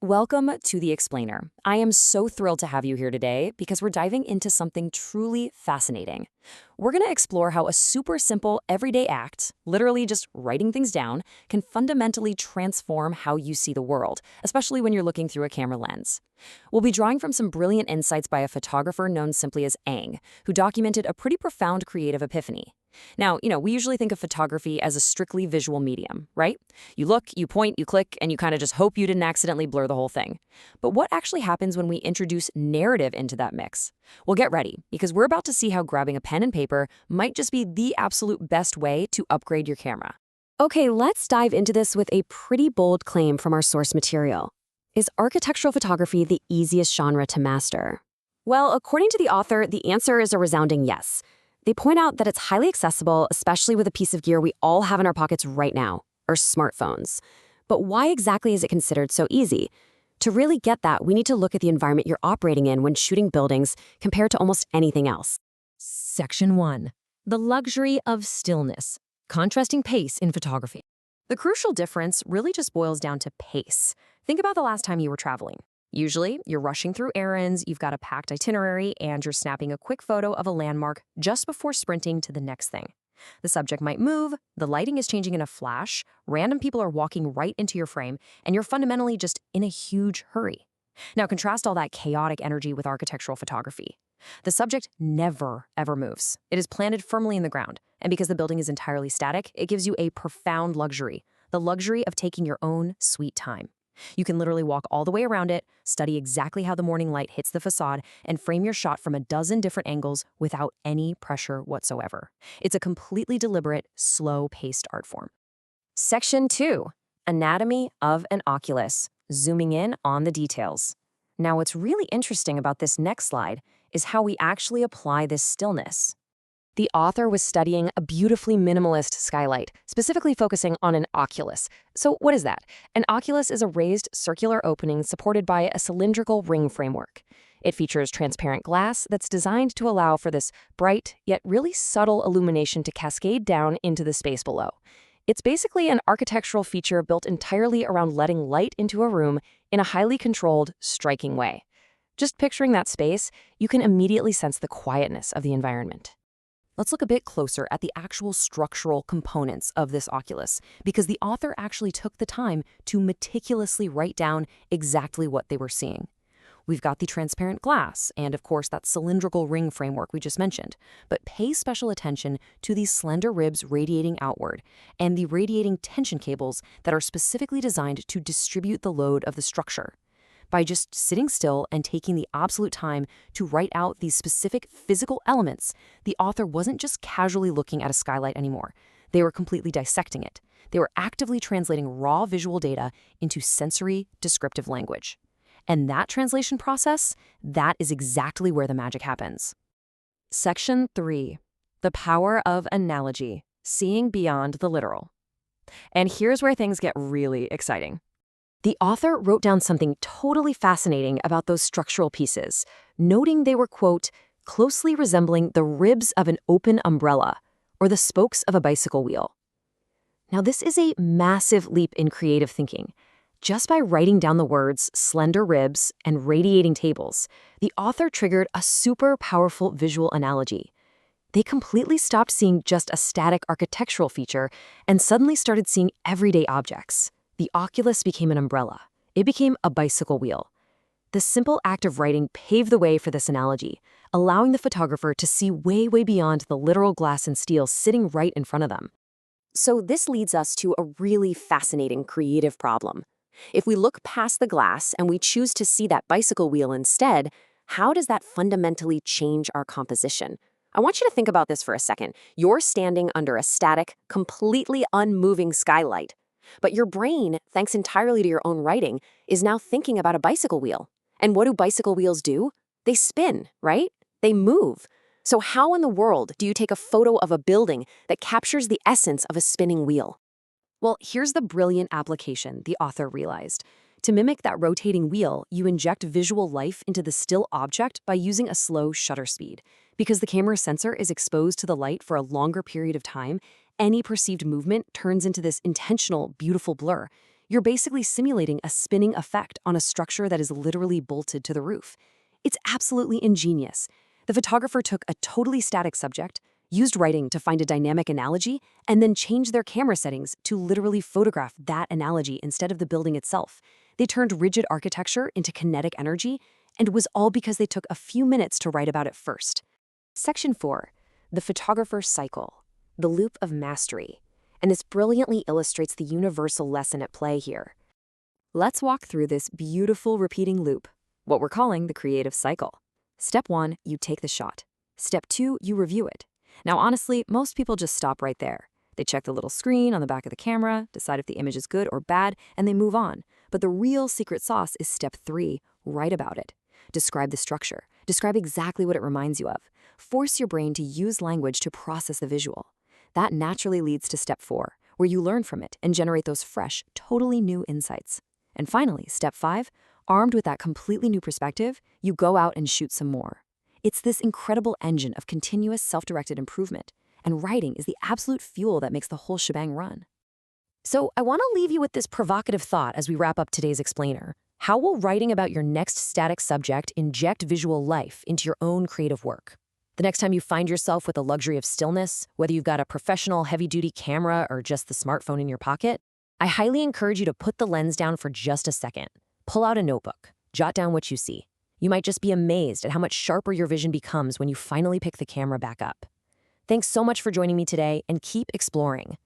Welcome to The Explainer. I am so thrilled to have you here today because we're diving into something truly fascinating. We're going to explore how a super simple everyday act, literally just writing things down, can fundamentally transform how you see the world, especially when you're looking through a camera lens. We'll be drawing from some brilliant insights by a photographer known simply as Aang, who documented a pretty profound creative epiphany. Now, we usually think of photography as a strictly visual medium, right? You look, you point, you click, and you kind of just hope you didn't accidentally blur the whole thing. But what actually happens when we introduce narrative into that mix? Well, get ready, because we're about to see how grabbing a pen and paper might just be the absolute best way to upgrade your camera. Okay, let's dive into this with a pretty bold claim from our source material. Is architectural photography the easiest genre to master? Well, according to the author, the answer is a resounding yes. They point out that it's highly accessible, especially with a piece of gear we all have in our pockets right now, our smartphones. But why exactly is it considered so easy? To really get that, we need to look at the environment you're operating in when shooting buildings compared to almost anything else. Section 1. The luxury of stillness. Contrasting pace in photography. The crucial difference really just boils down to pace. Think about the last time you were traveling. Usually, you're rushing through errands, you've got a packed itinerary, and you're snapping a quick photo of a landmark just before sprinting to the next thing. The subject might move, the lighting is changing in a flash, random people are walking right into your frame, and you're fundamentally just in a huge hurry. Now contrast all that chaotic energy with architectural photography. The subject never, ever moves. It is planted firmly in the ground, and because the building is entirely static, it gives you a profound luxury, the luxury of taking your own sweet time. You can literally walk all the way around it, study exactly how the morning light hits the facade, and frame your shot from a dozen different angles without any pressure whatsoever. It's a completely deliberate, slow-paced art form. Section 2. Anatomy of an oculus. Zooming in on the details. Now, what's really interesting about this next slide is how we actually apply this stillness. The author was studying a beautifully minimalist skylight, specifically focusing on an oculus. So what is that? An oculus is a raised circular opening supported by a cylindrical ring framework. It features transparent glass that's designed to allow for this bright, yet really subtle illumination to cascade down into the space below. It's basically an architectural feature built entirely around letting light into a room in a highly controlled, striking way. Just picturing that space, you can immediately sense the quietness of the environment. Let's look a bit closer at the actual structural components of this oculus, because the author actually took the time to meticulously write down exactly what they were seeing. We've got the transparent glass and, of course, that cylindrical ring framework we just mentioned, but pay special attention to these slender ribs radiating outward and the radiating tension cables that are specifically designed to distribute the load of the structure. By just sitting still and taking the absolute time to write out these specific physical elements, the author wasn't just casually looking at a skylight anymore. They were completely dissecting it. They were actively translating raw visual data into sensory, descriptive language. And that translation process, that is exactly where the magic happens. Section 3. The power of analogy, seeing beyond the literal. And here's where things get really exciting. The author wrote down something totally fascinating about those structural pieces, noting they were, quote, closely resembling the ribs of an open umbrella or the spokes of a bicycle wheel. Now, this is a massive leap in creative thinking. Just by writing down the words slender ribs and radiating tables, the author triggered a super powerful visual analogy. They completely stopped seeing just a static architectural feature and suddenly started seeing everyday objects. The oculus became an umbrella. It became a bicycle wheel. The simple act of writing paved the way for this analogy, allowing the photographer to see way, way beyond the literal glass and steel sitting right in front of them. So this leads us to a really fascinating creative problem. If we look past the glass and we choose to see that bicycle wheel instead, how does that fundamentally change our composition? I want you to think about this for a second. You're standing under a static, completely unmoving skylight. But your brain, thanks entirely to your own writing, is now thinking about a bicycle wheel. And what do bicycle wheels do? They spin, right? They move. So how in the world do you take a photo of a building that captures the essence of a spinning wheel? Well, here's the brilliant application the author realized. To mimic that rotating wheel, you inject visual life into the still object by using a slow shutter speed. Because the camera sensor is exposed to the light for a longer period of time, any perceived movement turns into this intentional, beautiful blur. You're basically simulating a spinning effect on a structure that is literally bolted to the roof. It's absolutely ingenious. The photographer took a totally static subject, used writing to find a dynamic analogy, and then changed their camera settings to literally photograph that analogy instead of the building itself. They turned rigid architecture into kinetic energy, and it was all because they took a few minutes to write about it first. Section 4. The photographer's cycle. The loop of mastery. And this brilliantly illustrates the universal lesson at play here. Let's walk through this beautiful repeating loop, what we're calling the creative cycle. Step 1, you take the shot. Step 2, you review it. Now, honestly, most people just stop right there. They check the little screen on the back of the camera, decide if the image is good or bad, and they move on. But the real secret sauce is step 3, write about it. Describe the structure. Describe exactly what it reminds you of. Force your brain to use language to process the visual. That naturally leads to step 4, where you learn from it and generate those fresh, totally new insights. And finally, step 5, armed with that completely new perspective, you go out and shoot some more. It's this incredible engine of continuous self-directed improvement, and writing is the absolute fuel that makes the whole shebang run. So I want to leave you with this provocative thought as we wrap up today's explainer. How will writing about your next static subject inject visual life into your own creative work? The next time you find yourself with the luxury of stillness, whether you've got a professional heavy-duty camera or just the smartphone in your pocket, I highly encourage you to put the lens down for just a second. Pull out a notebook. Jot down what you see. You might just be amazed at how much sharper your vision becomes when you finally pick the camera back up. Thanks so much for joining me today, and keep exploring.